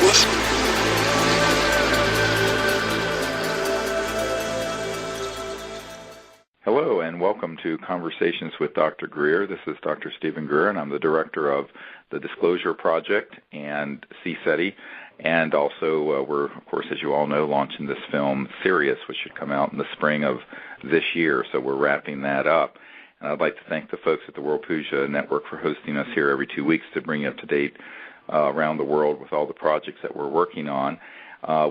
things. Hello, and welcome to Conversations with Dr. Greer. This is Dr. Stephen Greer, and I'm the director of the Disclosure Project and CSETI. And also, we're, of course, as you all know, launching this film, Sirius, which should come out in the spring of this year. So we're wrapping that up. And I'd like to thank the folks at the World Puja Network for hosting us here every 2 weeks to bring you up to date around the world with all the projects that we're working on.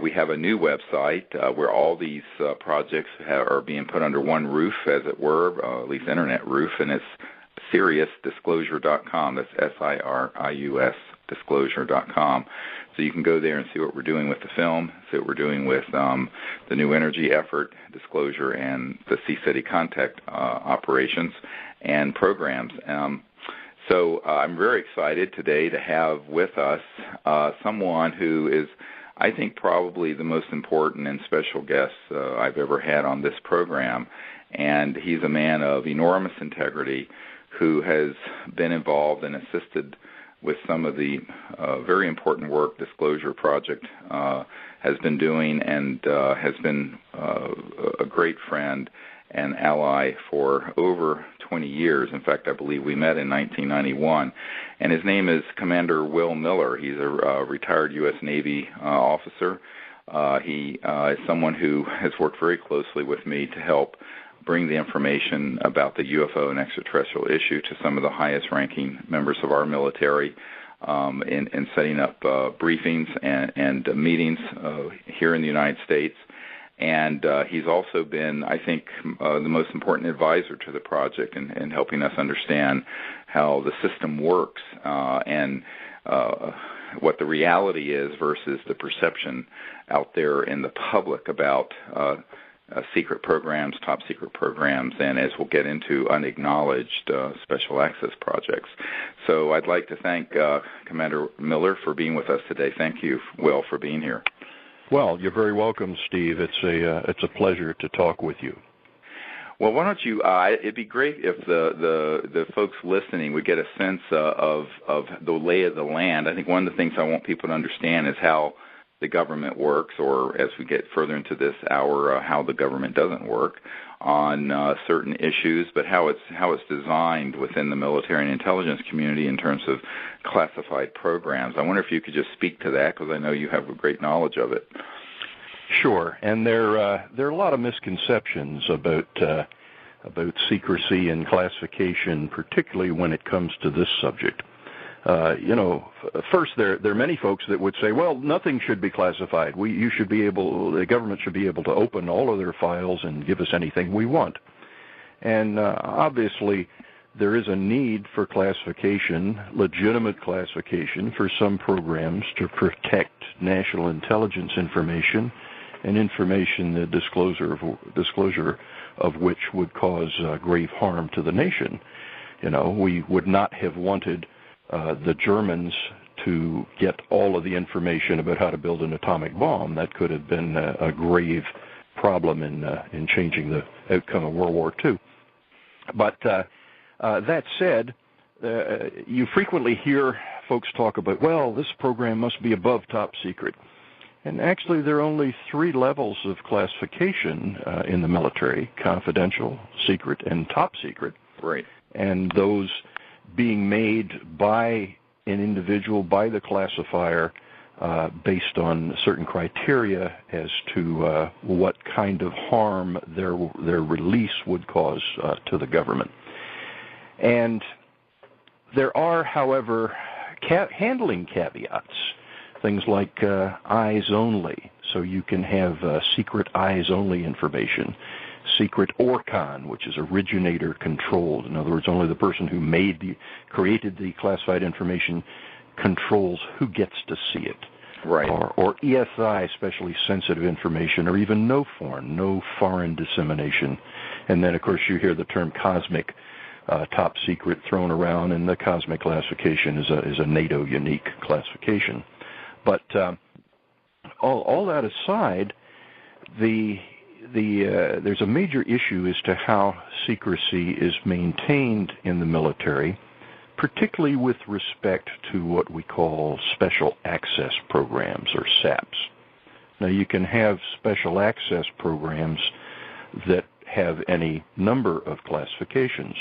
We have a new website where all these projects are being put under one roof, as it were, at least internet roof, and it's SiriusDisclosure.com. That's SIRIUS disclosure.com. So you can go there and see what we're doing with the film, see what we're doing with the new energy effort, disclosure, and the CSETI contact operations and programs. So I'm very excited today to have with us someone who is, I think, probably the most important and special guest I've ever had on this program. And he's a man of enormous integrity who has been involved and assisted with some of the very important work Disclosure Project has been doing, and has been a great friend and ally for over 20 years. In fact, I believe we met in 1991. And his name is Commander Will Miller. He's a retired U.S. Navy officer. He is someone who has worked very closely with me to help bring the information about the UFO and extraterrestrial issue to some of the highest-ranking members of our military in setting up briefings and meetings here in the United States. And he's also been, I think, the most important advisor to the project in helping us understand how the system works and what the reality is versus the perception out there in the public about secret programs, top secret programs, and as we'll get into, unacknowledged special access projects. So I'd like to thank Commander Miller for being with us today. Thank you, Will, for being here. Well, you're very welcome, Steve. It's a pleasure to talk with you. Well, why don't you? It'd be great if the folks listening would get a sense of the lay of the land. I think one of the things I want people to understand is how the government works, or as we get further into this hour, how the government doesn't work on certain issues, but how it's designed within the military and intelligence community in terms of classified programs. I wonder if you could just speak to that, because I know you have a great knowledge of it. Sure, and there are a lot of misconceptions about secrecy and classification, particularly when it comes to this subject. First, there are many folks that would say, well, nothing should be classified. The government should be able to open all of their files and give us anything we want. And obviously, there is a need for classification, legitimate classification, for some programs to protect national intelligence information and information, the disclosure of which would cause grave harm to the nation. We would not have wanted the Germans to get all of the information about how to build an atomic bomb. That could have been a grave problem in changing the outcome of World War II. But that said, you frequently hear folks talk about, well, this program must be above top secret. And actually, there are only 3 levels of classification in the military: confidential, secret, and top secret. Right. And those being made by an individual, by the classifier, based on certain criteria as to what kind of harm their release would cause to the government. And there are, however, handling caveats, things like eyes only, so you can have secret eyes only information. Secret ORCON, which is originator controlled. In other words, only the person who created the classified information controls who gets to see it. Right. Or ESI, especially sensitive information, or even no foreign dissemination. And then, of course, you hear the term cosmic top secret thrown around, and the cosmic classification is a NATO unique classification. But all that aside, there's a major issue as to how secrecy is maintained in the military, particularly with respect to what we call special access programs, or SAPs. Now, you can have special access programs that have any number of classifications.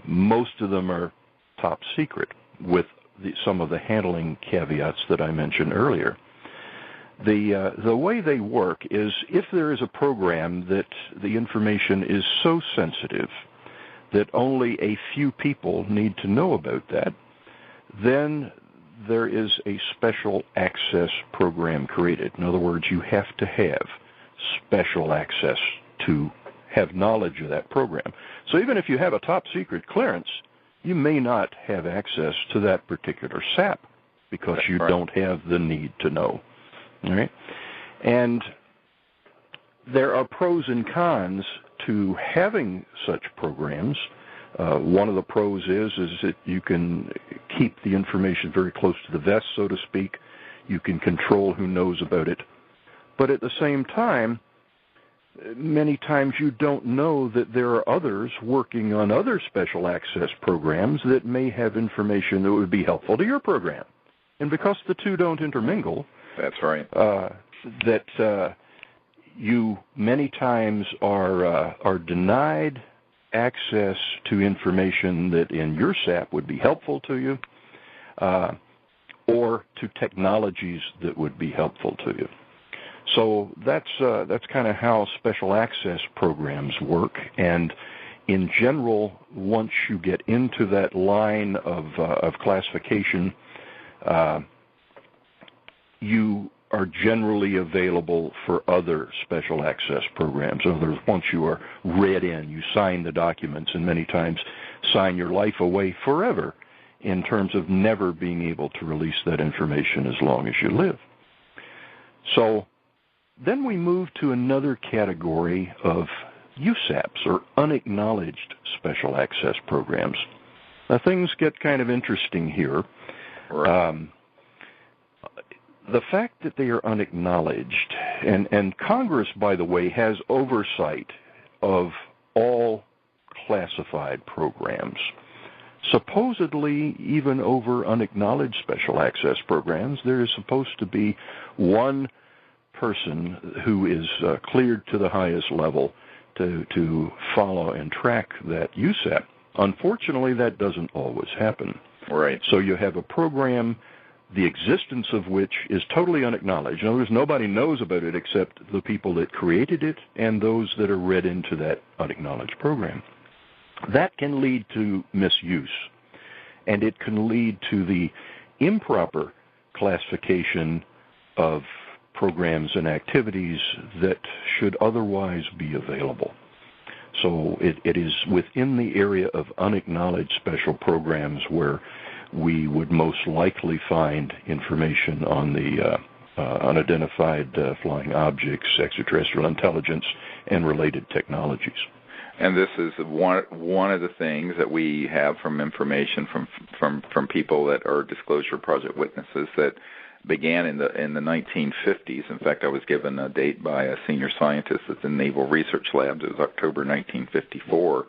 Most of them are top secret, with some of the handling caveats that I mentioned earlier. The way they work is, if there is a program that the information is so sensitive that only a few people need to know about that, then there is a special access program created. In other words, you have to have special access to have knowledge of that program. So even if you have a top secret clearance, you may not have access to that particular SAP because you don't have the need to know. All right? And there are pros and cons to having such programs. One of the pros is that you can keep the information very close to the vest, so to speak. You can control who knows about it. But at the same time, many times you don't know that there are others working on other special access programs that may have information that would be helpful to your program. And because the two don't intermingle, that's right. You many times are denied access to information that in your SAP would be helpful to you, or to technologies that would be helpful to you. So that's kind of how special access programs work. And in general, once you get into that line of classification, you are generally available for other special access programs. In other words, once you are read in, you sign the documents, and many times sign your life away forever in terms of never being able to release that information as long as you live. So then we move to another category of USAPs, or unacknowledged special access programs. Now, things get kind of interesting here. Right. The fact that they are unacknowledged, and Congress, by the way, has oversight of all classified programs. Supposedly, even over unacknowledged special access programs, there is supposed to be one person who is cleared to the highest level to follow and track that USAP. Unfortunately, that doesn't always happen. Right. So you have a program, the existence of which is totally unacknowledged. In other words, nobody knows about it except the people that created it and those that are read into that unacknowledged program. That can lead to misuse, and it can lead to the improper classification of programs and activities that should otherwise be available. So it is within the area of unacknowledged special programs where we would most likely find information on the unidentified flying objects, extraterrestrial intelligence, and related technologies. And this is one of the things that we have from information from people that are Disclosure Project witnesses that began in the 1950s. In fact, I was given a date by a senior scientist at the Naval Research Labs. It was October 1954,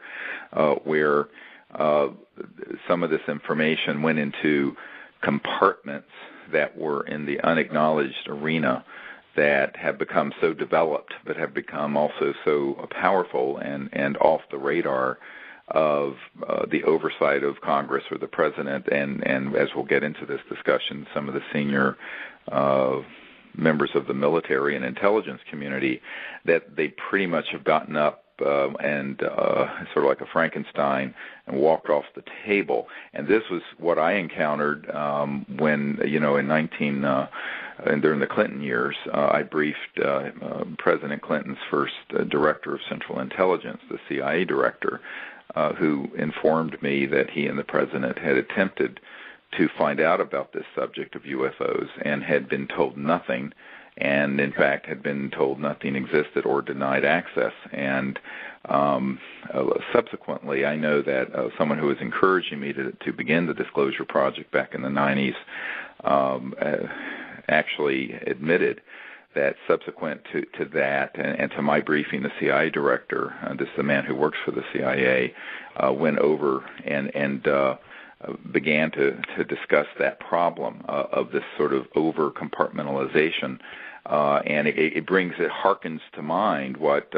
where some of this information went into compartments that were in the unacknowledged arena that have become so developed, but have become also so powerful and off the radar of the oversight of Congress or the President, and as we'll get into this discussion, some of the senior members of the military and intelligence community, that they pretty much have gotten up and sort of like a Frankenstein and walked off the table. And this was what I encountered when, in during the Clinton years, I briefed President Clinton's first director of Central Intelligence, the CIA director, who informed me that he and the President had attempted to find out about this subject of UFOs and had been told nothing, and in fact had been told nothing existed or denied access. And subsequently, I know that someone who was encouraging me to begin the Disclosure Project back in the 90s actually admitted that subsequent to that and to my briefing, the CIA director, this is the man who works for the CIA, went over and began to discuss that problem of this sort of over-compartmentalization. And it harkens to mind what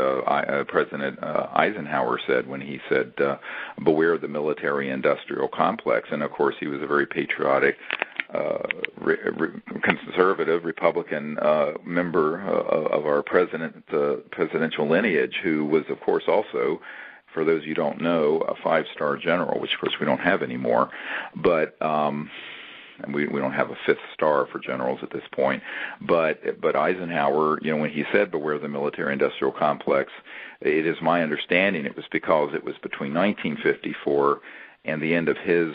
President Eisenhower said when he said, beware the military-industrial complex. And, of course, he was a very patriotic, conservative Republican member of our presidential lineage, who was, of course, also, for those you don't know, a 5-star general, which, of course, we don't have anymore. But and we don't have a 5th star for generals at this point. But Eisenhower, when he said beware the military-industrial complex, it is my understanding it was because it was between 1954 and the end of his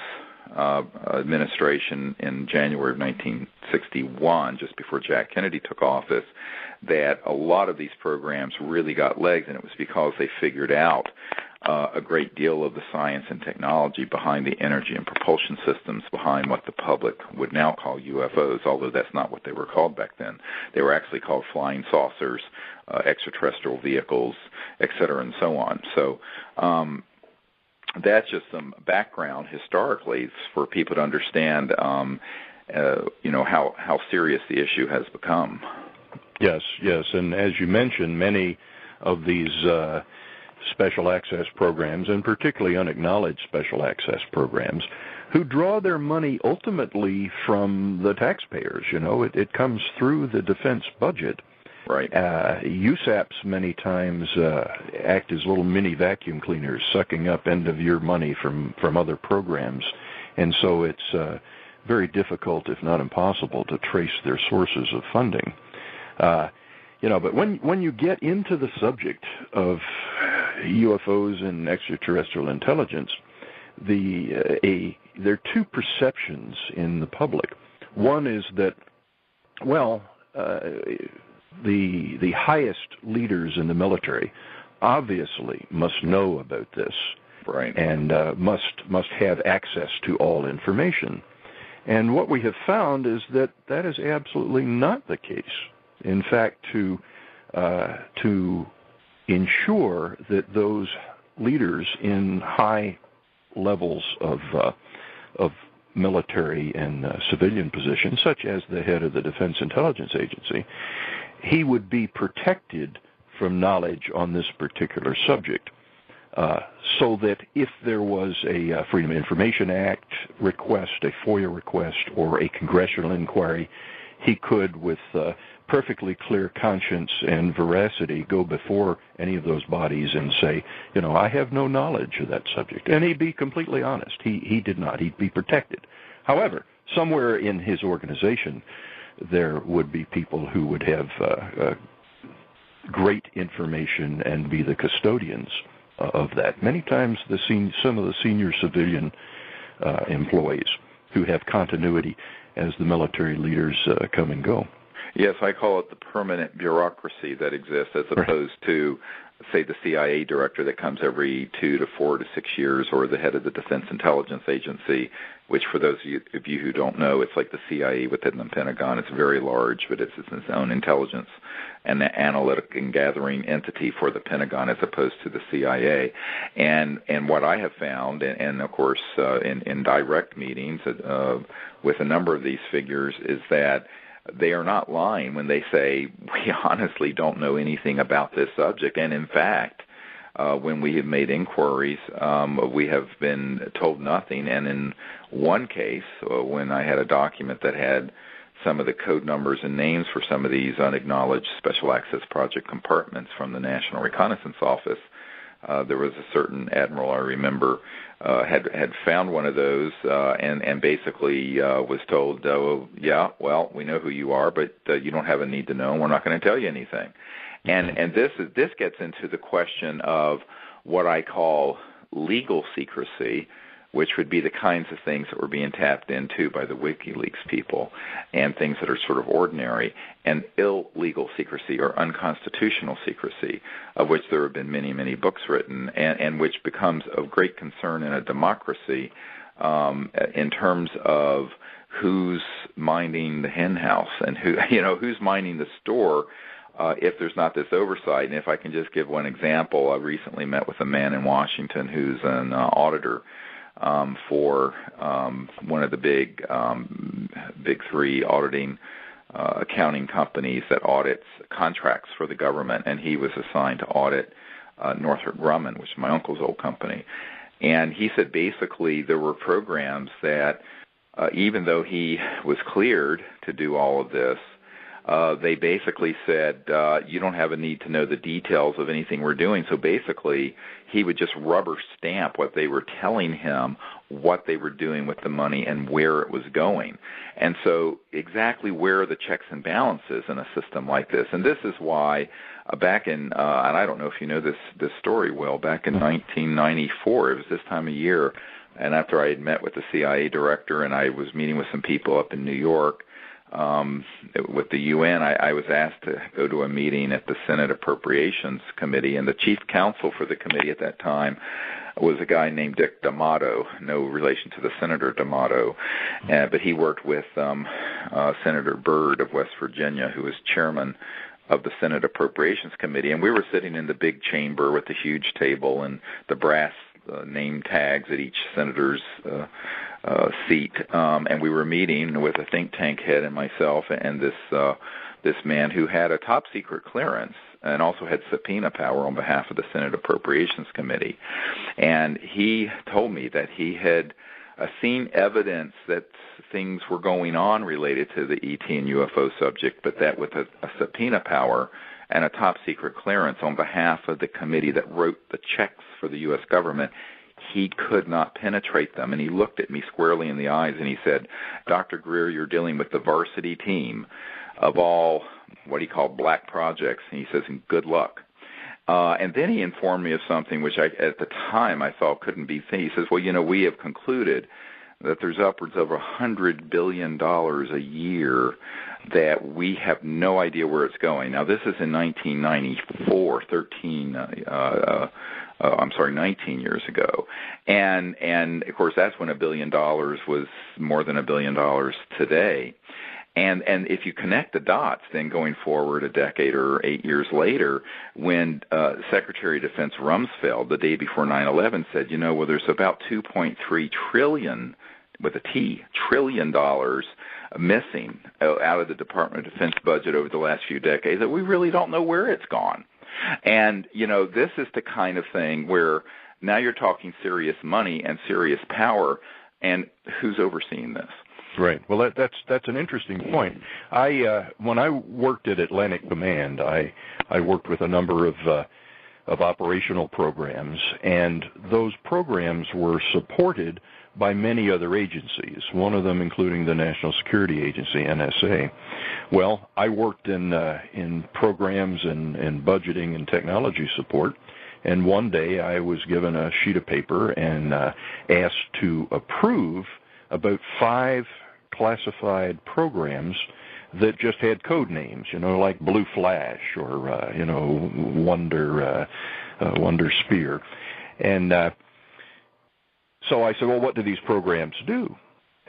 administration in January of 1961, just before Jack Kennedy took office, that a lot of these programs really got legs, and it was because they figured out a great deal of the science and technology behind the energy and propulsion systems behind what the public would now call UFOs, although that's not what they were called back then. They were actually called flying saucers, extraterrestrial vehicles, et cetera, and so on. So that's just some background historically for people to understand, how serious the issue has become. Yes, and as you mentioned, many of these special access programs, and particularly unacknowledged special access programs, who draw their money ultimately from the taxpayers. It comes through the defense budget. Right. USAPs many times act as little mini vacuum cleaners, sucking up end-of-year money from other programs, and so it's very difficult, if not impossible, to trace their sources of funding. But when you get into the subject of UFOs and extraterrestrial intelligence, there are two perceptions in the public. One is that, the highest leaders in the military obviously must know about this, right, and must have access to all information. And what we have found is that is absolutely not the case. In fact, to ensure that those leaders in high levels of military and civilian positions, such as the head of the Defense Intelligence Agency, he would be protected from knowledge on this particular subject, so that if there was a Freedom of Information Act request, a FOIA request, or a congressional inquiry, he could, with perfectly clear conscience and veracity, go before any of those bodies and say, I have no knowledge of that subject. And he'd be completely honest. He did not. He'd be protected. However, somewhere in his organization, there would be people who would have great information and be the custodians of that. Many times some of the senior civilian employees who have continuity as the military leaders come and go. Yes, I call it the permanent bureaucracy that exists, as opposed to, say, the CIA director that comes every 2 to 4 to 6 years, or the head of the Defense Intelligence Agency, which, for those of you who don't know, it's like the CIA within the Pentagon. It's very large, but it's its own intelligence and the analytic and gathering entity for the Pentagon, as opposed to the CIA. And what I have found, and of course in direct meetings with a number of these figures, is that they are not lying when they say, we honestly don't know anything about this subject. And in fact, when we have made inquiries, we have been told nothing. And in one case, when I had a document that had some of the code numbers and names for some of these unacknowledged special access project compartments from the National Reconnaissance Office, there was a certain admiral, I remember, had found one of those and basically was told, we know who you are, but you don't have a need to know, and we're not going to tell you anything. And this gets into the question of what I call legal secrecy, which would be the kinds of things that were being tapped into by the WikiLeaks people, and things that are sort of ordinary, and illegal secrecy or unconstitutional secrecy, of which there have been many, many books written, and which becomes of great concern in a democracy in terms of who's minding the hen house and who's minding the store. If there's not this oversight. And if I can just give one example, I recently met with a man in Washington who's an auditor for one of the big three auditing accounting companies that audits contracts for the government, and he was assigned to audit Northrop Grumman, which is my uncle's old company. And he said basically there were programs that even though he was cleared to do all of this, they basically said, you don't have a need to know the details of anything we're doing. So basically, he would just rubber stamp what they were telling him, what they were doing with the money, and where it was going. And so exactly where are the checks and balances in a system like this? And this is why back in, and I don't know if you know this story well, back in 1994, it was this time of year, and after I had met with the CIA director and I was meeting with some people up in New York, with the UN, I was asked to go to a meeting at the Senate Appropriations Committee, and the chief counsel for the committee at that time was a guy named Dick D'Amato, no relation to the Senator D'Amato, but he worked with Senator Byrd of West Virginia, who was chairman of the Senate Appropriations Committee, and we were sitting in the big chamber with the huge table and the brass name tags at each senator's seat, and we were meeting with a think tank head and myself and this man who had a top secret clearance and also had subpoena power on behalf of the Senate Appropriations Committee. And he told me that he had seen evidence that things were going on related to the ET and UFO subject, but that with a subpoena power and a top secret clearance on behalf of the committee that wrote the checks for the U.S. government, he could not penetrate them. And he looked at me squarely in the eyes and he said, Dr. Greer, you're dealing with the varsity team of all what he called black projects. And he says, good luck. And then he informed me of something which at the time I felt couldn't be. He says, well, we have concluded that there's upwards of $100 billion a year that we have no idea where it's going. Now, this is in 1994, 19 years ago. And of course, that's when $1 billion was more than $1 billion today. And if you connect the dots, then going forward a decade or 8 years later, when Secretary of Defense Rumsfeld, the day before 9/11, said, well, there's about $2.3 trillion, with a T, trillion dollars missing out of the Department of Defense budget over the last few decades, that we really don't know where it's gone. And, this is the kind of thing where now you're talking serious money and serious power, and who's overseeing this? Right. Well, that's an interesting point. When I worked at Atlantic Command, I worked with a number of operational programs, and those programs were supported by many other agencies, one of them including the National Security Agency, NSA. Well, I worked in programs and budgeting and technology support, and one day I was given a sheet of paper and asked to approve about 5 classified programs that just had code names, like Blue Flash or Wonder Spear. And so I said, well, what do these programs do?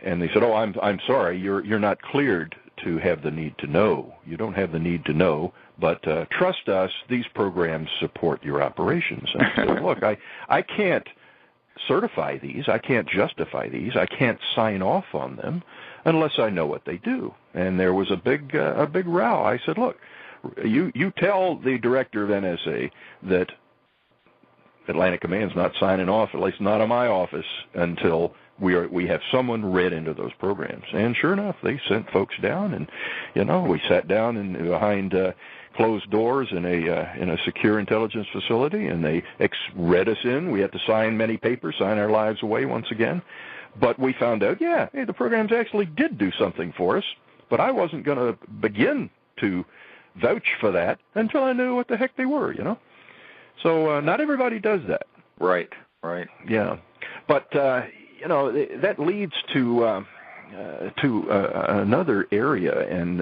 And they said, oh, I'm sorry, you're not cleared to have the need to know. You don't have the need to know, but trust us, these programs support your operations. And I said, look, I can't certify these, I can't justify these, I can't sign off on them unless I know what they do. And there was a big row. I said, look, you tell the director of NSA that Atlantic Command's not signing off, at least not in my office, until we have someone read into those programs. And sure enough, they sent folks down, and we sat down behind closed doors in a secure intelligence facility, and they read us in. We had to sign many papers, sign our lives away once again. But we found out, the programs actually did do something for us, but I wasn't going to begin to vouch for that until I knew what the heck they were, So not everybody does that. Right. Yeah. But, that leads to another area, and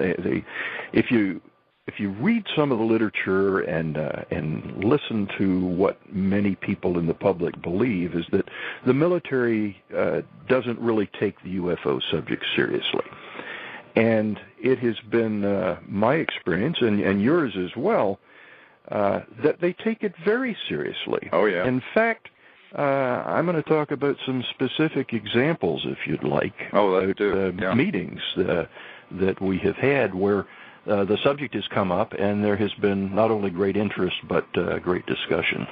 if you read some of the literature and listen to what many people in the public believe, is that the military doesn't really take the UFO subject seriously. And it has been my experience, and yours as well, that they take it very seriously. Oh, yeah. In fact, I'm going to talk about some specific examples, if you'd like, about meetings that we have had where the subject has come up and there has been not only great interest but great discussion.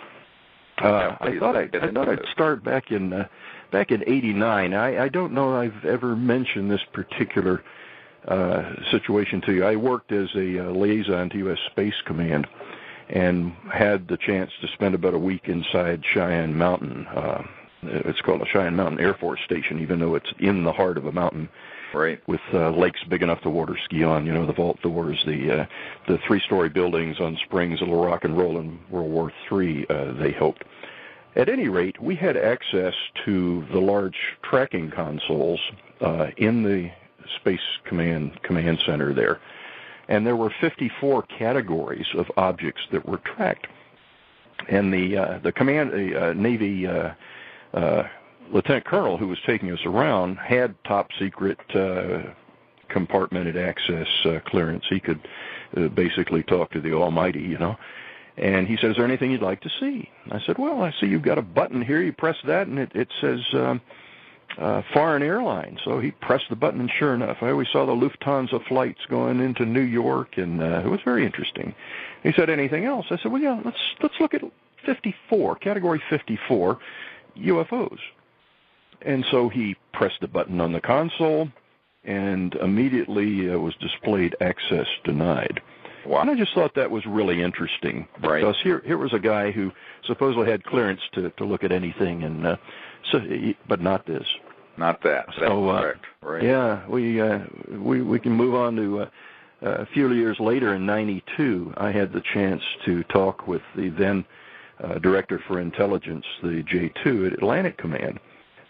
I thought I'd start back in '89. I don't know I've ever mentioned this particular situation to you. I worked as a liaison to U.S. Space Command and had the chance to spend about a week inside Cheyenne Mountain. It's called a Cheyenne Mountain Air Force Station, even though it's in the heart of a mountain. Right. With lakes big enough to water ski on, the vault doors, the 3-story buildings on springs, a little rock and roll in World War III, they hoped. At any rate, we had access to the large tracking consoles in the Space Command Center there. And there were 54 categories of objects that were tracked. And the Navy Lieutenant Colonel who was taking us around had top secret compartmented access clearance. He could basically talk to the Almighty, And he said, "Is there anything you'd like to see?" I said, "Well, I see you've got a button here. You press that, and it says foreign airline." So he pressed the button, and sure enough, I always saw the Lufthansa flights going into New York, and it was very interesting. He said, "Anything else?" I said, "Well, yeah, let's look at 54, category 54, UFOs." And so he pressed the button on the console, and immediately was displayed access denied. Wow. And I just thought that was really interesting, because here was a guy who supposedly had clearance to look at anything, and but not this. Not that. That's correct. Right. Yeah, we can move on to a few years later in '92. I had the chance to talk with the then Director for Intelligence, the J2 at Atlantic Command.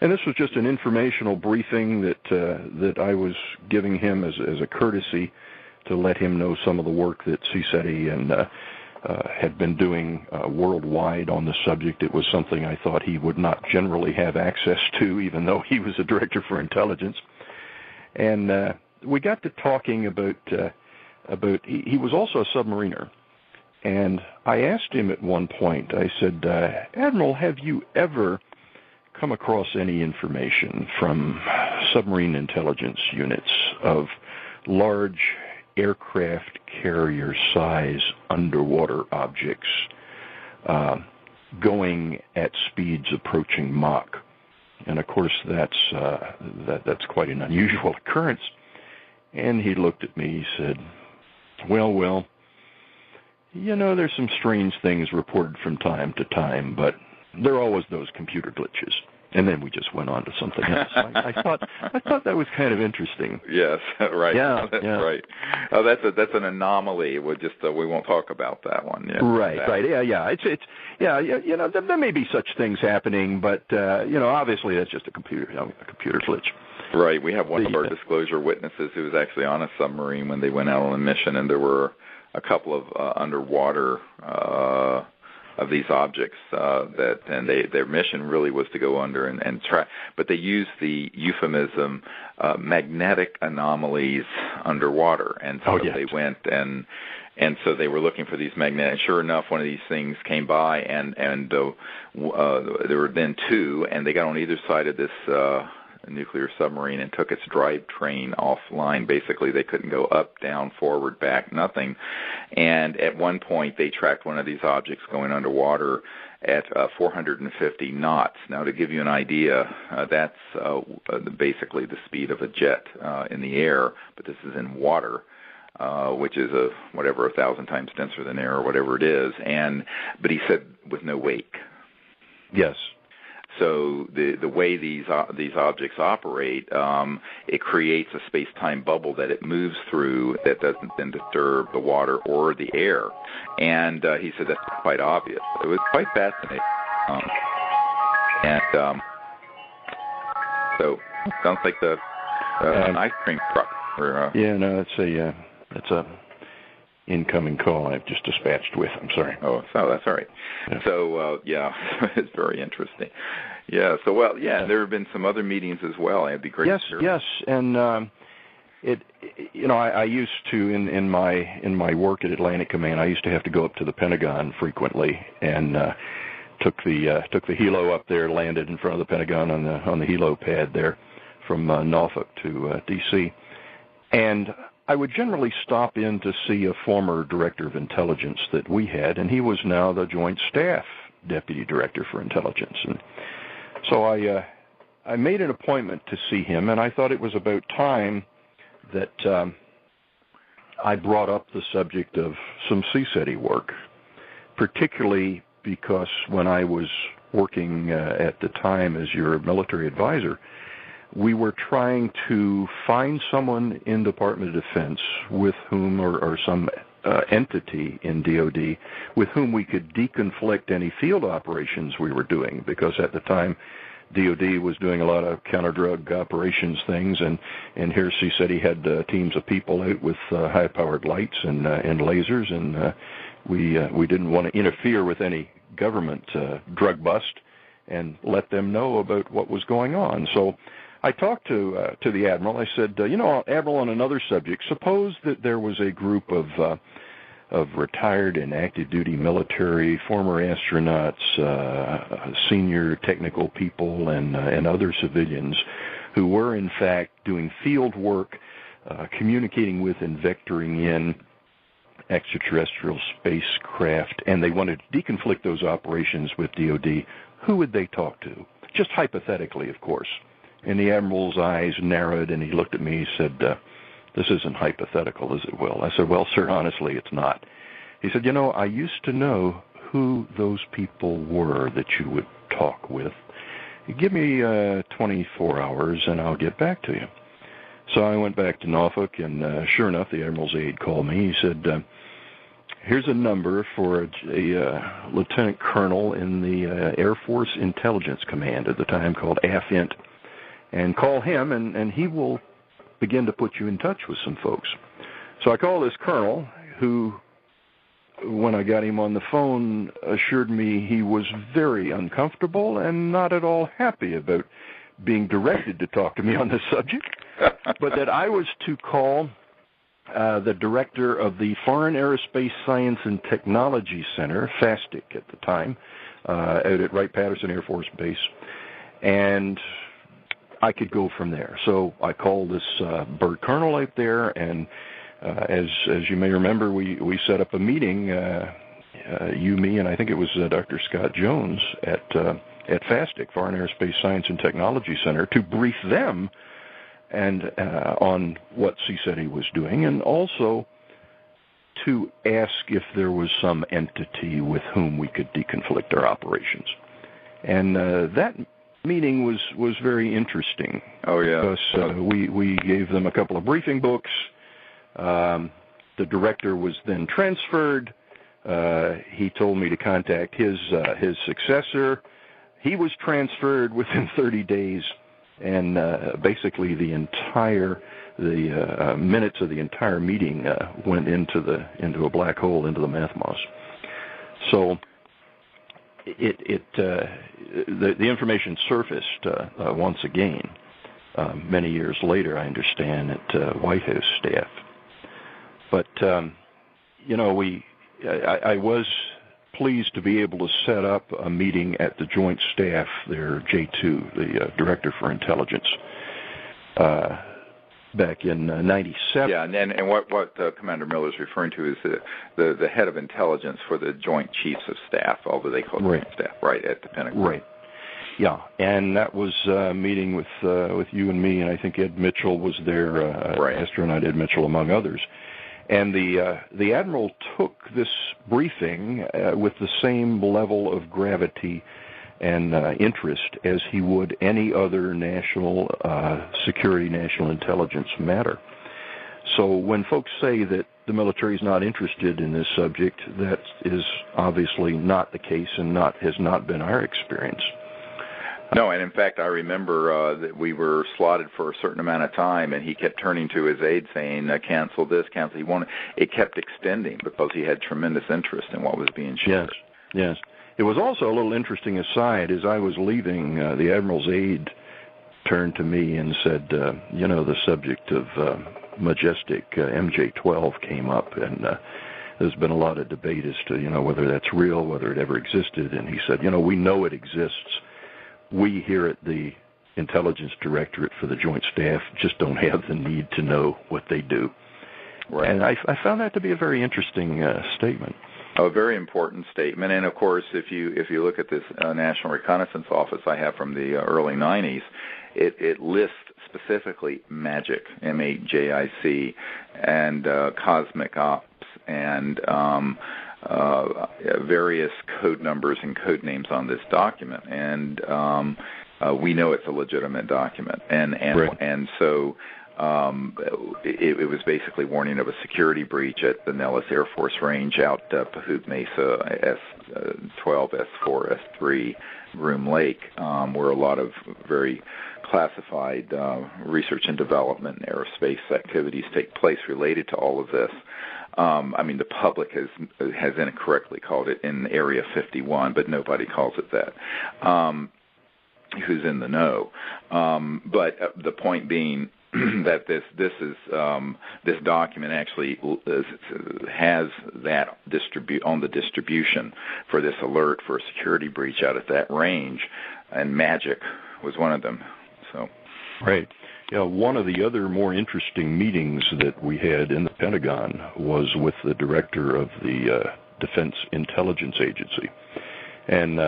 And this was just an informational briefing that I was giving him as a courtesy to let him know some of the work that CSETI and had been doing worldwide on the subject. It was something I thought he would not generally have access to, even though he was a Director for Intelligence. And we got to talking about he was also a submariner. And I asked him at one point, I said, "Admiral, have you ever come across any information from submarine intelligence units of large aircraft carrier size underwater objects going at speeds approaching Mach?" And of course that's quite an unusual occurrence. And he looked at me, he said, well, there's some strange things reported from time to time, but there are always those computer glitches. And then we just went on to something else. I thought that was kind of interesting. Yes, right. Yeah, that's right. Oh, that's an anomaly. We won't talk about that one. Yeah, right. Yeah. It's there may be such things happening, but obviously that's just a computer glitch. Right. We have one of our disclosure witnesses who was actually on a submarine when they went out on a mission, and there were a couple of underwater of these objects their mission really was to go under and track, but they used the euphemism magnetic anomalies underwater, and so they went and so they were looking for these magnetic. Sure enough, one of these things came by, and there were then two, and they got on either side of this nuclear submarine and took its drivetrain offline. Basically, they couldn't go up, down, forward, back, nothing. And at one point, they tracked one of these objects going underwater at 450 knots. Now, to give you an idea, that's basically the speed of a jet in the air, but this is in water. Which is 1,000 times denser than air, or whatever it is. But he said with no wake. Yes. So the way these objects operate, it creates a space-time bubble that it moves through that doesn't then disturb the water or the air. And he said that's quite obvious. It was quite fascinating. So sounds like an ice cream truck. That's a incoming call I've just dispatched with. I'm sorry. Oh, so that's all right. Yeah. So, it's very interesting. Yeah, so, there have been some other meetings as well. It'd be great to hear. Yes, and I used to, in my work at Atlantic Command, I used to have to go up to the Pentagon frequently, and took the helo up there, landed in front of the Pentagon on the helo pad there from Norfolk to D.C. And I would generally stop in to see a former director of intelligence that we had, and he was now the Joint Staff Deputy Director for Intelligence. And so I made an appointment to see him, and I thought it was about time that I brought up the subject of some CSETI work, particularly because when I was working at the time as your military advisor, we were trying to find someone in Department of Defense with whom, or some entity in DOD, with whom we could deconflict any field operations we were doing, because at the time DOD was doing a lot of counter-drug operations things, and here CSETI had teams of people out with high-powered lights and lasers, and we didn't want to interfere with any government drug bust and let them know about what was going on. So I talked to the Admiral. I said, Admiral, on another subject, suppose that there was a group of retired and active duty military, former astronauts, senior technical people, and other civilians who were in fact doing field work, communicating with and vectoring in extraterrestrial spacecraft, and they wanted to deconflict those operations with DOD. Who would they talk to? Just hypothetically, of course. And the Admiral's eyes narrowed, and he looked at me and said, this isn't hypothetical, is it, Will? I said, well, sir, honestly, it's not. He said, I used to know who those people were that you would talk with. Give me 24 hours, and I'll get back to you. So I went back to Norfolk, and sure enough, the Admiral's aide called me. He said, here's a number for a lieutenant colonel in the Air Force Intelligence Command at the time, called AFINT, and call him, and he will begin to put you in touch with some folks. So I called this colonel, who, when I got him on the phone, assured me he was very uncomfortable and not at all happy about being directed to talk to me on this subject, but that I was to call the director of the Foreign Aerospace Science and Technology Center, FASTIC at the time, out at Wright-Patterson Air Force Base, and I could go from there. So I called this bird colonel out there, and as you may remember, we set up a meeting, you, me, and I think it was Dr. Scott Jones at FASTIC, Foreign Aerospace Science and Technology Center, to brief them and on what CSETI was doing, and also to ask if there was some entity with whom we could deconflict our operations. And that meeting was very interesting. Oh, yeah. Because we gave them a couple of briefing books. The director was then transferred. He told me to contact his successor. He was transferred within 30 days, and basically the minutes of the entire meeting went into a black hole, into the Mathmos. So the information surfaced once again many years later, I understand, at White House staff. But I was pleased to be able to set up a meeting at the Joint Staff there, J2, the Director for Intelligence, back in '97. Yeah, and what Commander Miller is referring to is the head of intelligence for the Joint Chiefs of Staff, although they call it Joint Staff, right, at the Pentagon. Right. Yeah, and that was a meeting with you and me, and I think Ed Mitchell was there, right. Astronaut Ed Mitchell, among others. And the Admiral took this briefing with the same level of gravity and interest as he would any other national security, national intelligence matter. So when folks say that the military is not interested in this subject, that is obviously not the case and has not been our experience. No, and in fact, I remember that we were slotted for a certain amount of time, and he kept turning to his aide saying, cancel this, cancel. It kept extending because he had tremendous interest in what was being shared. Yes. It was also a little interesting aside. As I was leaving, the Admiral's aide turned to me and said, the subject of Majestic MJ-12 came up, and there's been a lot of debate as to, whether that's real, whether it ever existed. And he said, we know it exists. We here at the Intelligence Directorate for the Joint Staff just don't have the need to know what they do. Right. And I found that to be a very interesting statement. A very important statement. And, of course, if you look at this National Reconnaissance Office I have from the early 90s, it lists specifically MAJIC, M-A-J-I-C, and Cosmic Ops, and various code numbers and code names on this document. And we know it's a legitimate document. And so it was basically warning of a security breach at the Nellis Air Force Range out Pahud Mesa, S12, S4, S3, Groom Lake, where a lot of very classified research and development and aerospace activities take place related to all of this. The public has incorrectly called it in Area 51, but nobody calls it that. Who's in the know? But the point being that this document actually has that on the distribution for this alert for a security breach out at that range, and MAJIC was one of them. So, right. One of the other more interesting meetings that we had in the Pentagon was with the director of the Defense Intelligence Agency, and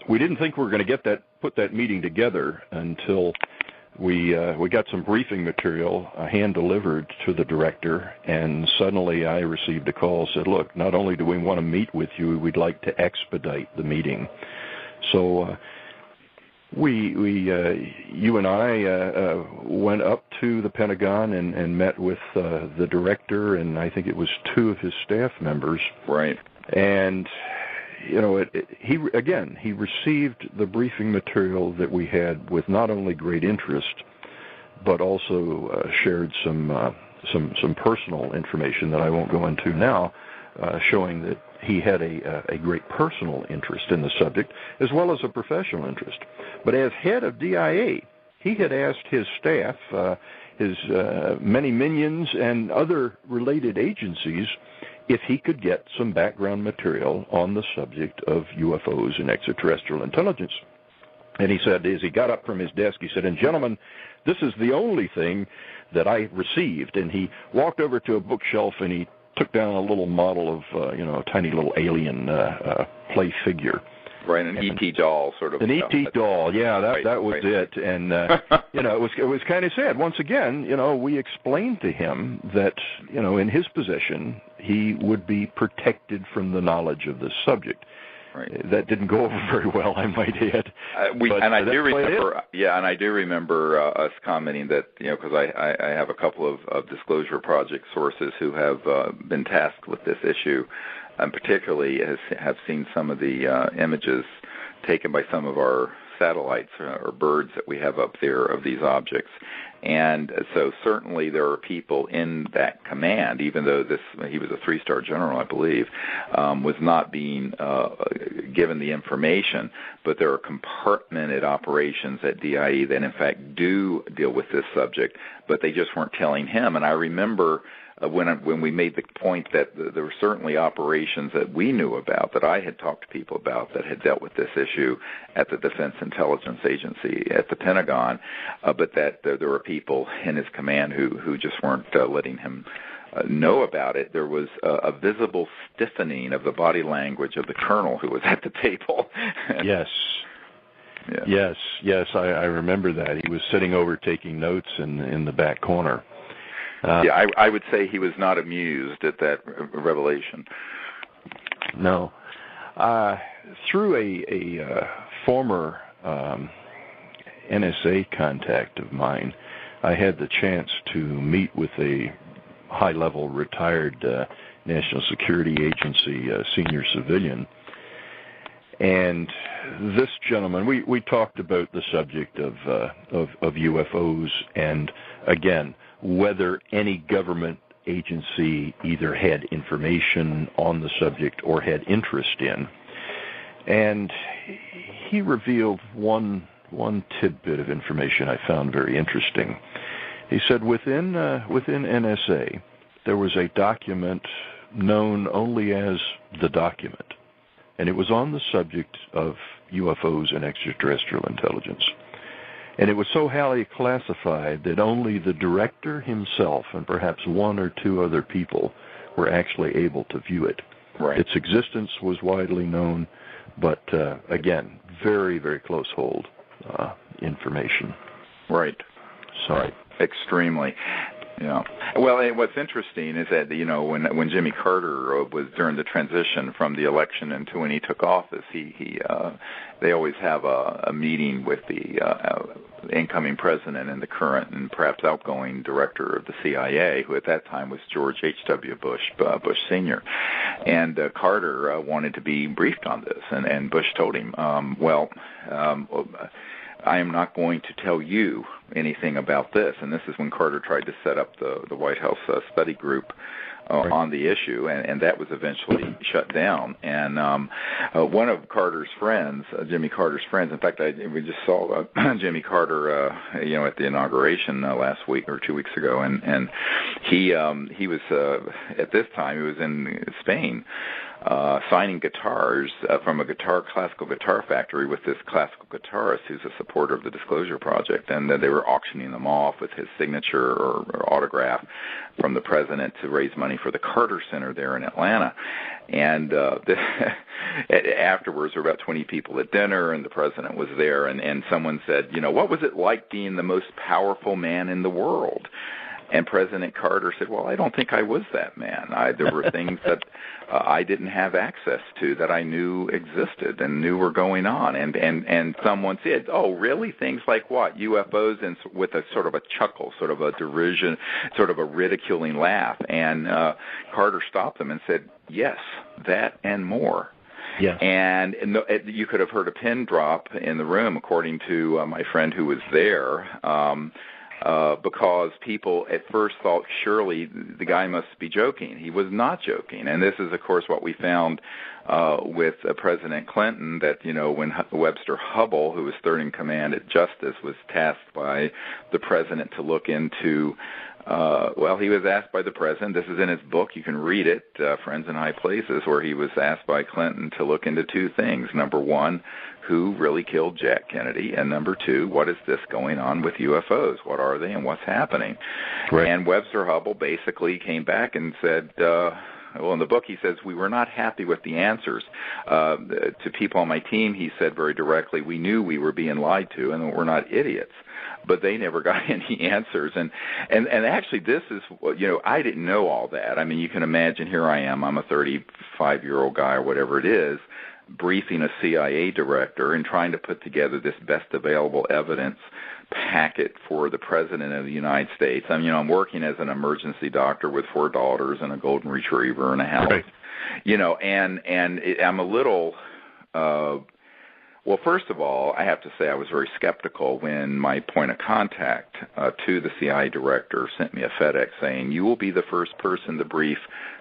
we didn't think we were going to put that meeting together until we got some briefing material hand-delivered to the director, and suddenly I received a call, said, look, not only do we want to meet with you, we'd like to expedite the meeting. So you and I went up to the Pentagon and met with the director, and I think it was two of his staff members. Right. And he received the briefing material that we had with not only great interest, but also shared some personal information that I won't go into now, showing that he had a great personal interest in the subject as well as a professional interest. But as head of DIA, he had asked his staff, his many minions and other related agencies, if he could get some background material on the subject of UFOs and extraterrestrial intelligence. And he said, as he got up from his desk, he said, and gentlemen, this is the only thing that I received. And he walked over to a bookshelf and he took down a little model of, a tiny little alien play figure. Right, an E.T. doll, sort of. An E.T. doll, yeah, that was it. And, it was kind of sad. Once again, we explained to him that, in his position, he would be protected from the knowledge of this subject. Right. That didn't go over very well, I might add. I do remember us commenting that, because I have a couple of disclosure project sources who have been tasked with this issue, and particularly have seen some of the images taken by some of our satellites or birds that we have up there of these objects. And so certainly there are people in that command, even though he was a 3-star general, I believe, was not being given the information, but there are compartmented operations at DIE that in fact do deal with this subject, but they just weren't telling him. And I remember when we made the point that there were certainly operations that we knew about, that I had talked to people about that had dealt with this issue at the Defense Intelligence Agency at the Pentagon, but that there were people in his command who just weren't letting him know about it. There was a visible stiffening of the body language of the colonel who was at the table. Yes. Yeah. Yes, I remember that. He was sitting over taking notes in the back corner. I would say he was not amused at that revelation. No. Through a former NSA contact of mine, I had the chance to meet with a high-level retired National Security Agency senior civilian. And this gentleman, we talked about the subject of UFOs and, again, whether any government agency either had information on the subject or had interest in. And he revealed one tidbit of information I found very interesting. He said within NSA, there was a document known only as the document, and it was on the subject of UFOs and extraterrestrial intelligence. And it was so highly classified that only the director himself and perhaps one or two other people were actually able to view it. Right. Its existence was widely known, but again, very, very close hold information. Right. So. Right. Extremely. Yeah. Well, and what's interesting is that, you know, when Jimmy Carter was during the transition from the election into when he took office, they always have a meeting with the incoming president and the current and perhaps outgoing director of the CIA, who at that time was George H.W. Bush, Bush Sr. And Carter wanted to be briefed on this, and Bush told him, I am not going to tell you anything about this. And this is when Carter tried to set up the White House study group on the issue, and that was eventually shut down. And one of Carter's friends, Jimmy Carter's friends, in fact, we just saw Jimmy Carter, at the inauguration last week or 2 weeks ago, and he was at this time he was in Spain. Signing guitars from a classical guitar factory with this classical guitarist who's a supporter of the Disclosure Project, and they were auctioning them off with his signature or autograph from the president to raise money for the Carter Center there in Atlanta. And afterwards, there were about 20 people at dinner, and the president was there, and someone said, what was it like being the most powerful man in the world? And President Carter said, well, I don't think I was that man. There were things that I didn't have access to that I knew existed and knew were going on. And someone said, oh, really? Things like what? UFOs, and with a sort of a chuckle, sort of a derision, sort of a ridiculing laugh. And Carter stopped them and said, yes, that and more. Yeah. And you could have heard a pin drop in the room, according to my friend who was there, because people at first thought surely the guy must be joking. He was not joking. And this is, of course, what we found with President Clinton, that, when Webster Hubbell, who was third in command at Justice, was tasked by the president to look into, he was asked by the president, this is in his book, you can read it, Friends in High Places, where he was asked by Clinton to look into two things. Number one, who really killed Jack Kennedy? And number two, what is this going on with UFOs? What are they and what's happening? Right. And Webster Hubbell basically came back and said, in the book he says, we were not happy with the answers. To people on my team, he said very directly, we knew we were being lied to and we're not idiots. But they never got any answers. And actually this is, I didn't know all that. I mean, you can imagine, here I am, I'm a 35-year-old guy or whatever it is, briefing a CIA director and trying to put together this best available evidence packet for the President of the United States. I mean, I'm working as an emergency doctor with 4 daughters and a golden retriever and a house. Right. I'm a little... Well, first of all, I have to say I was very skeptical when my point of contact to the CIA director sent me a FedEx saying, you will be the first person to brief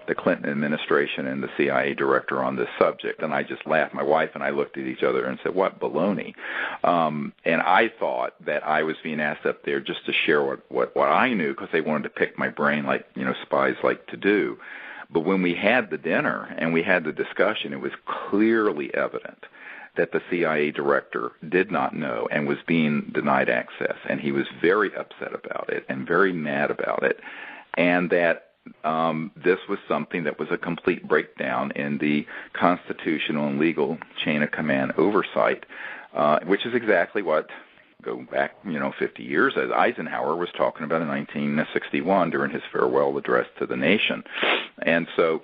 the Clinton administration and the CIA director on this subject. And I just laughed. My wife and I looked at each other and said, what baloney? And I thought that I was being asked up there just to share what I knew, because they wanted to pick my brain like, spies like to do. But when we had the dinner and we had the discussion, it was clearly evident that the CIA director did not know and was being denied access, and he was very upset about it and very mad about it, and that this was something that was a complete breakdown in the constitutional and legal chain of command oversight, which is exactly what, go back 50 years, as Eisenhower was talking about in 1961 during his farewell address to the nation. And so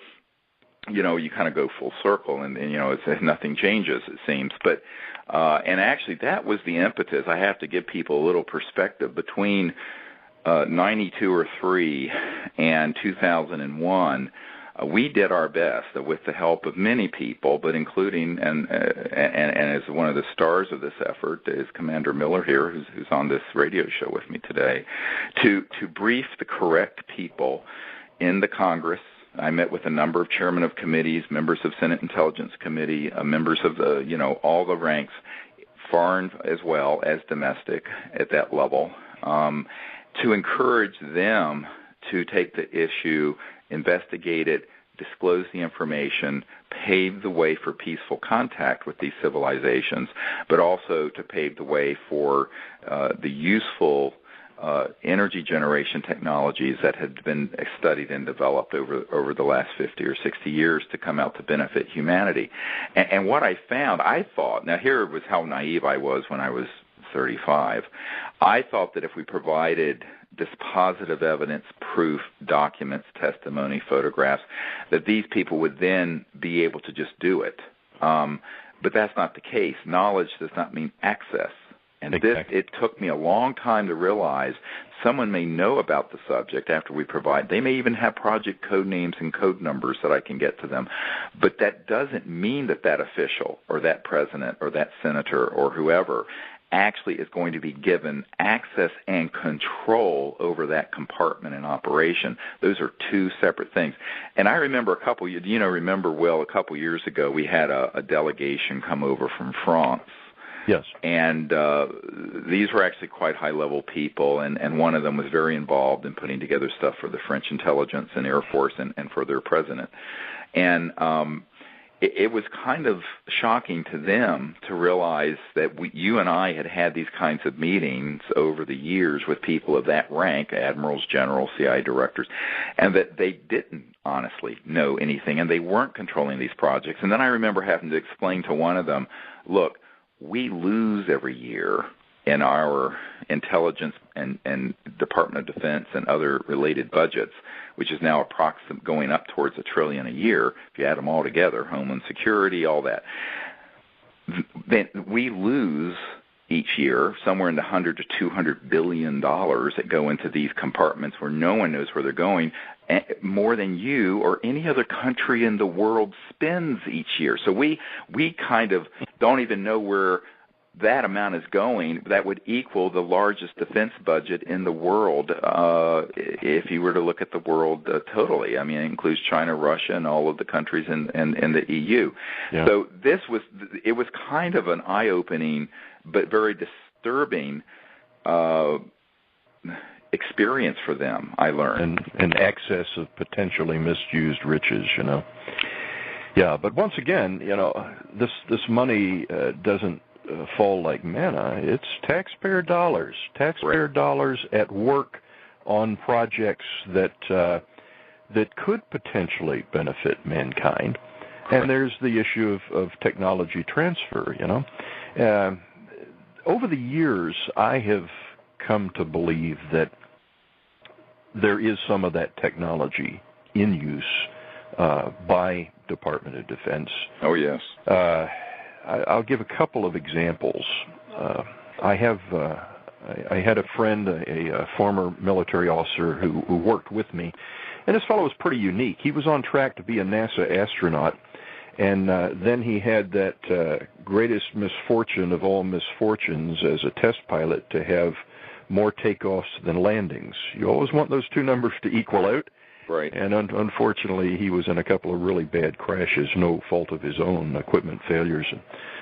you kind of go full circle, and it's nothing changes, it seems. But and actually, that was the impetus. I have to give people a little perspective. Between 92 or 3 and 2001, we did our best with the help of many people, but including and as one of the stars of this effort is Commander Miller here, who's on this radio show with me today, to brief the correct people in the Congress. I met with a number of chairmen of committees, members of Senate Intelligence Committee, members of the, all the ranks, foreign as well as domestic at that level, to encourage them to take the issue, investigate it, disclose the information, pave the way for peaceful contact with these civilizations, but also to pave the way for the useful energy generation technologies that had been studied and developed over the last 50 or 60 years to come out to benefit humanity. And what I found, I thought, now here was how naive I was when I was 35, I thought that if we provided this positive evidence, proof, documents, testimony, photographs, that these people would then be able to just do it. But that's not the case. Knowledge does not mean access. And exactly. it took me a long time to realize someone may know about the subject after we provide. They may even have project code names and code numbers that I can get to them. But that doesn't mean that that official or that president or that senator or whoever actually is going to be given access and control over that compartment in operation. Those are two separate things. And I remember a couple years ago we had a delegation come over from France. Yes. And these were actually quite high-level people, and one of them was very involved in putting together stuff for the French intelligence and Air Force and for their president. And it was kind of shocking to them to realize that you and I had these kinds of meetings over the years with people of that rank, admirals, generals, CIA directors, and that they didn't honestly know anything, and they weren't controlling these projects. And then I remember having to explain to one of them, look, we lose every year in our intelligence and Department of Defense and other related budgets, which is now going up towards $1 trillion a year, if you add them all together, Homeland Security, all that. Then we lose each year somewhere in the $100 to $200 billion that go into these compartments where no one knows where they're going, more than you or any other country in the world spends each year. So we kind of don't even know where that amount is going. That would equal the largest defense budget in the world if you were to look at the world totally. I mean, it includes China, Russia, and all of the countries in the EU. Yeah. So it was kind of an eye-opening but very disturbing experience for them, I learned. And excess of potentially misused riches, Yeah, but once again, this money doesn't fall like manna. It's taxpayer dollars. Taxpayer dollars at work on projects that could potentially benefit mankind. And there's the issue of technology transfer, Over the years, I have come to believe that there is some of that technology in use by Department of Defense. Oh, yes. I'll give a couple of examples. I had a friend, a former military officer who worked with me, and this fellow was pretty unique. He was on track to be a NASA astronaut, and then he had that greatest misfortune of all misfortunes as a test pilot to have more takeoffs than landings. You always want those two numbers to equal out. Right. And unfortunately, he was in a couple of really bad crashes, no fault of his own, equipment failures. And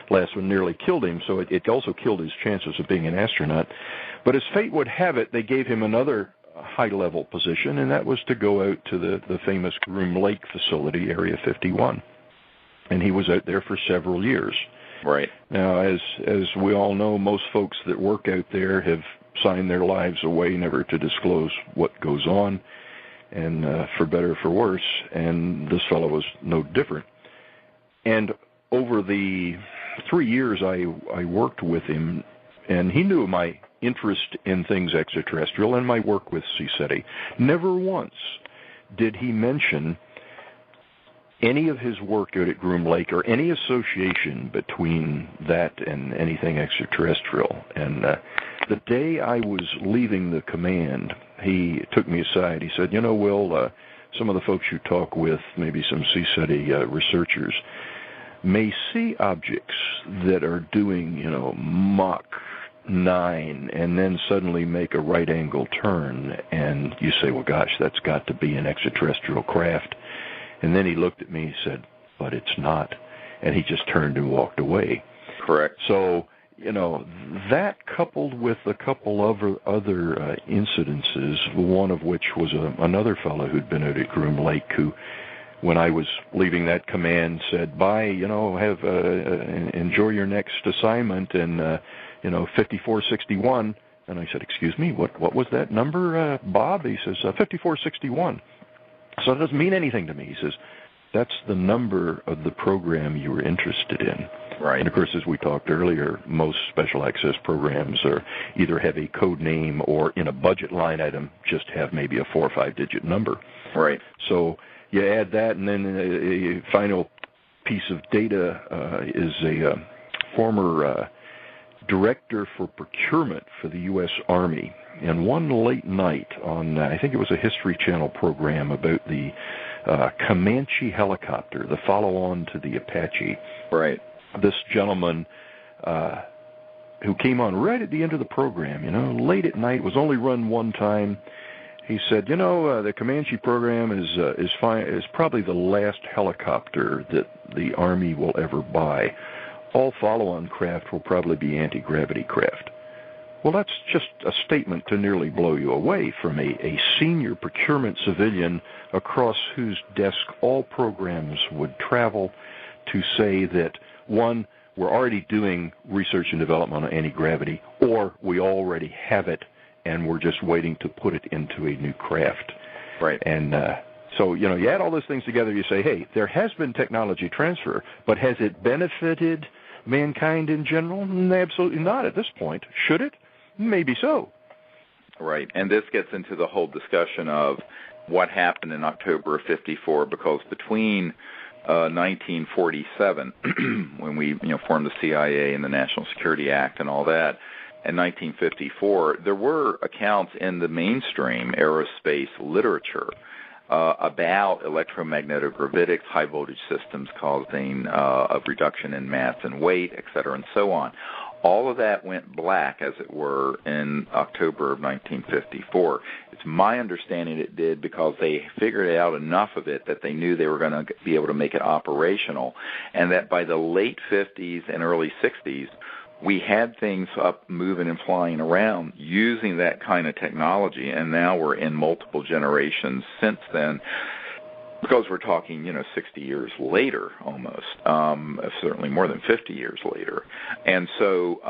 last one nearly killed him, so it also killed his chances of being an astronaut. But as fate would have it, they gave him another high-level position, and that was to go out to the famous Groom Lake facility, Area 51. And he was out there for several years. Right. Now, as we all know, most folks that work out there have signed their lives away never to disclose what goes on, and for better or for worse, and this fellow was no different. And over the 3 years I worked with him, and he knew my interest in things extraterrestrial and my work with CSETI. Never once did he mention any of his work out at Groom Lake or any association between that and anything extraterrestrial. And the day I was leaving the command, he took me aside. He said, Will, some of the folks you talk with, maybe some CSETI researchers, may see objects that are doing, Mach 9 and then suddenly make a right angle turn. And you say, well, gosh, that's got to be an extraterrestrial craft. And then he looked at me and said, but it's not. And he just turned and walked away. Correct. So, that coupled with a couple of other incidences, one of which was another fellow who'd been out at Groom Lake who when I was leaving that command, said, "Bye, have enjoy your next assignment," and 5461. And I said, "Excuse me, what was that number, Bob?" He says, 5461. So it doesn't mean anything to me. He says, "That's the number of the program you were interested in." Right. And of course, as we talked earlier, most special access programs are either have a code name or in a budget line item just have maybe a 4 or 5 digit number. Right. So you add that, and then a final piece of data is a former director for procurement for the U.S. Army. And one late night on, I think it was a History Channel program about the Comanche helicopter, the follow-on to the Apache. Right. This gentleman who came on right at the end of the program, late at night, was only run one time. He said, the Comanche program is probably the last helicopter that the Army will ever buy. All follow-on craft will probably be anti-gravity craft. Well, that's just a statement to nearly blow you away from a senior procurement civilian across whose desk all programs would travel, to say that, one, we're already doing research and development on anti-gravity, or we already have it and we're just waiting to put it into a new craft. Right. And so, you add all those things together, you say, hey, there has been technology transfer, but has it benefited mankind in general? Absolutely not at this point. Should it? Maybe so. Right. And this gets into the whole discussion of what happened in October of 54, because between 1947, when we formed the CIA and the National Security Act and all that, and 1954, there were accounts in the mainstream aerospace literature about electromagnetic gravitics, high voltage systems causing a reduction in mass and weight, et cetera, and so on. All of that went black, as it were, in October of 1954. It's my understanding it did because they figured out enough of it that they knew they were going to be able to make it operational, and that by the late 50s and early 60s, we had things up moving and flying around using that kind of technology, and now we're in multiple generations since then, because we're talking, 60 years later almost, certainly more than 50 years later. And so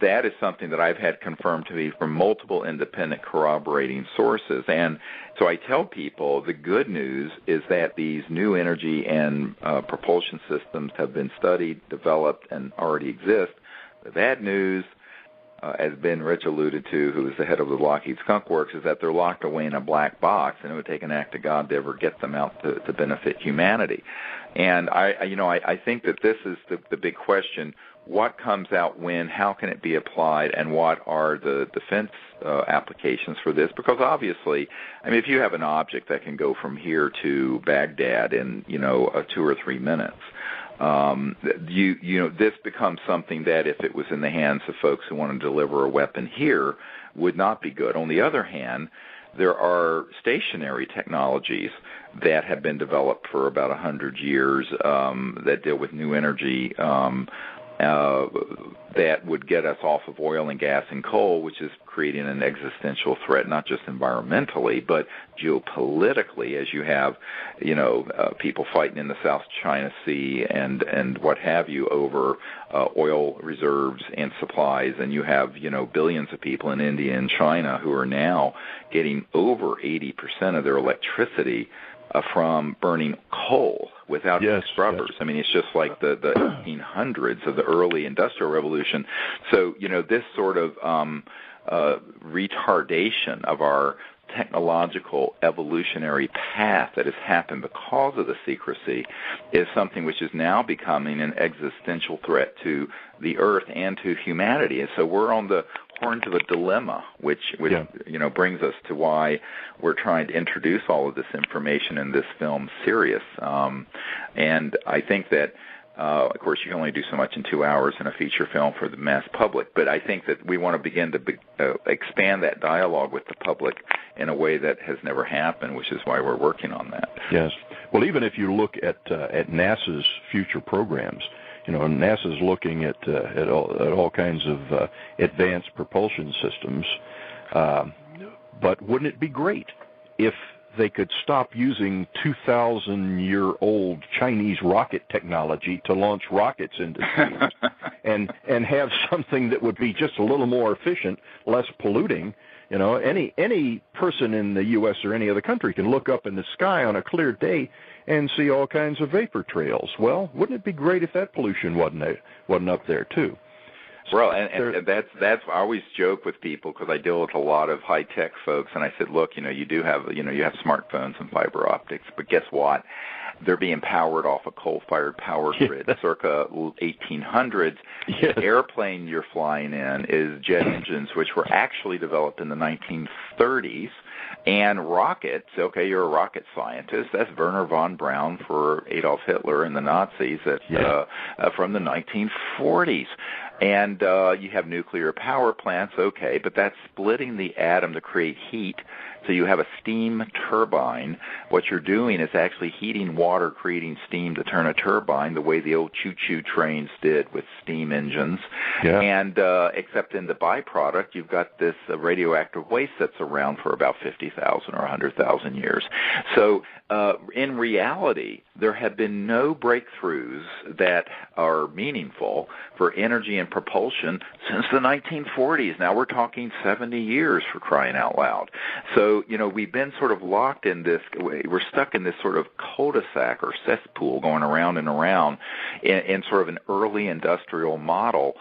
that is something that I've had confirmed to me from multiple independent corroborating sources. And so I tell people the good news is that these new energy and propulsion systems have been studied, developed, and already exist. The bad news, as Ben Rich alluded to, who is the head of the Lockheed Skunk Works, is that they're locked away in a black box, and it would take an act of God to ever get them out to benefit humanity. And I think that this is the big question: what comes out when? How can it be applied? And what are the defense applications for this? Because obviously, if you have an object that can go from here to Baghdad in 2 or 3 minutes. This becomes something that, if it was in the hands of folks who want to deliver a weapon here, would not be good. On the other hand, there are stationary technologies that have been developed for about 100 years that deal with new energy that would get us off of oil and gas and coal, which is creating an existential threat, not just environmentally, but geopolitically, as you have, people fighting in the South China Sea and what have you over oil reserves and supplies, and you have, billions of people in India and China who are now getting over 80% of their electricity from burning coal without scrubbers. Yes. It's just like the 1800s of the early Industrial Revolution. So, this sort of retardation of our technological evolutionary path that has happened because of the secrecy is something which is now becoming an existential threat to the Earth and to humanity. And so we're on the horns of a dilemma, which brings us to why we're trying to introduce all of this information in this film, Sirius. And I think that of course, you can only do so much in 2 hours in a feature film for the mass public, but I think that we want to begin to expand that dialogue with the public in a way that has never happened, which is why we're working on that. Yes. Well, even if you look at NASA's future programs, NASA's looking at all kinds of advanced propulsion systems, but wouldn't it be great if they could stop using 2,000-year-old Chinese rocket technology to launch rockets into space and have something that would be just a little more efficient, less polluting. You know, any person in the U.S. or any other country can look up in the sky on a clear day and see all kinds of vapor trails. Well, wouldn't it be great if that pollution wasn't up there too? Well, and that's I always joke with people because I deal with a lot of high tech folks, and I said, look, you have smartphones and fiber optics, but guess what? They're being powered off a coal-fired power grid, circa 1800s. Yes. The airplane you're flying in is jet engines, which were actually developed in the 1930s. And rockets, okay, you're a rocket scientist. That's Werner von Braun for Adolf Hitler and the Nazis from the 1940s. And you have nuclear power plants, okay, but that's splitting the atom to create heat. So you have a steam turbine. What you're doing is actually heating water, creating steam to turn a turbine the way the old choo-choo trains did with steam engines. Yeah. And except in the byproduct, you've got this radioactive waste that's around for about 50,000 or 100,000 years. So in reality, there have been no breakthroughs that are meaningful for energy and propulsion since the 1940s. Now we're talking 70 years, for crying out loud. So, we've been sort of locked in this, we're stuck in this sort of cul-de-sac or cesspool going around and around in sort of an early industrial model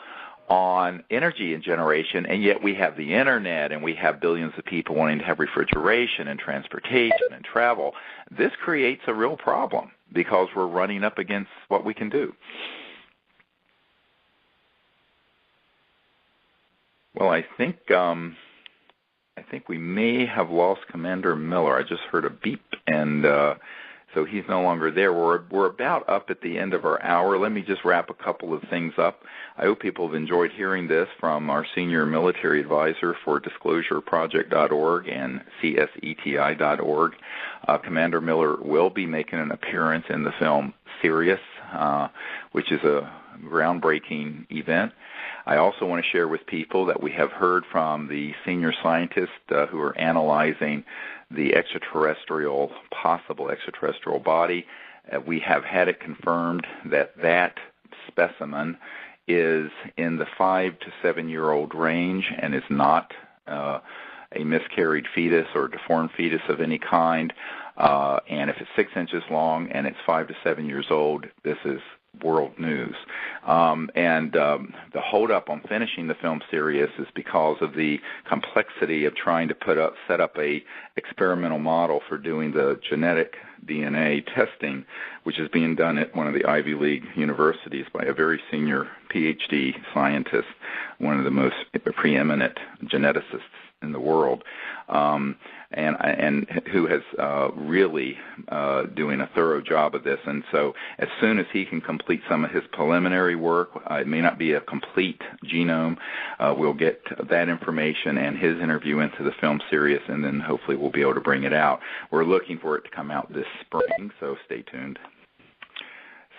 on energy and generation, and yet we have the internet and we have billions of people wanting to have refrigeration and transportation and travel. This creates a real problem because we're running up against what we can do. Well, I think we may have lost Commander Miller. I just heard a beep, and so he's no longer there. We're about up at the end of our hour. Let me just wrap a couple of things up. I hope people have enjoyed hearing this from our senior military advisor for disclosureproject.org and cseti.org. Commander Miller will be making an appearance in the film Sirius, which is a groundbreaking event. I also want to share with people that we have heard from the senior scientists who are analyzing the possible extraterrestrial body. We have had it confirmed that specimen is in the 5 to 7 year old range and is not a miscarried fetus or deformed fetus of any kind. And if it's 6 inches long and it's 5 to 7 years old, this is world news. The holdup on finishing the film Sirius is because of the complexity of trying to set up a experimental model for doing the genetic DNA testing, which is being done at one of the Ivy League universities by a very senior PhD scientist, one of the most preeminent geneticists in the world, and who has really doing a thorough job of this. And so as soon as he can complete some of his preliminary work, it may not be a complete genome, we'll get that information and his interview into the film Sirius, and then hopefully we'll be able to bring it out. We're looking for it to come out this spring, so stay tuned.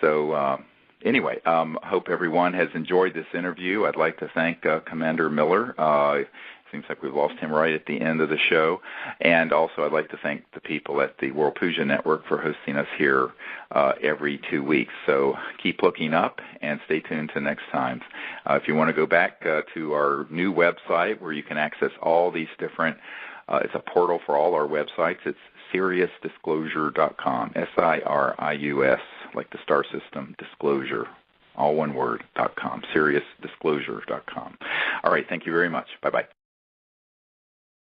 So anyway, hope everyone has enjoyed this interview. I'd like to thank Commander Miller. Seems like we've lost him right at the end of the show. And also I'd like to thank the people at the World Puja Network for hosting us here every 2 weeks. So keep looking up and stay tuned to next time. If you want to go back to our new website where you can access all these different, it's a portal for all our websites. It's SiriusDisclosure.com, SIRIUS, like the star system, disclosure, all one word, .com, SiriusDisclosure.com. All right, thank you very much. Bye-bye.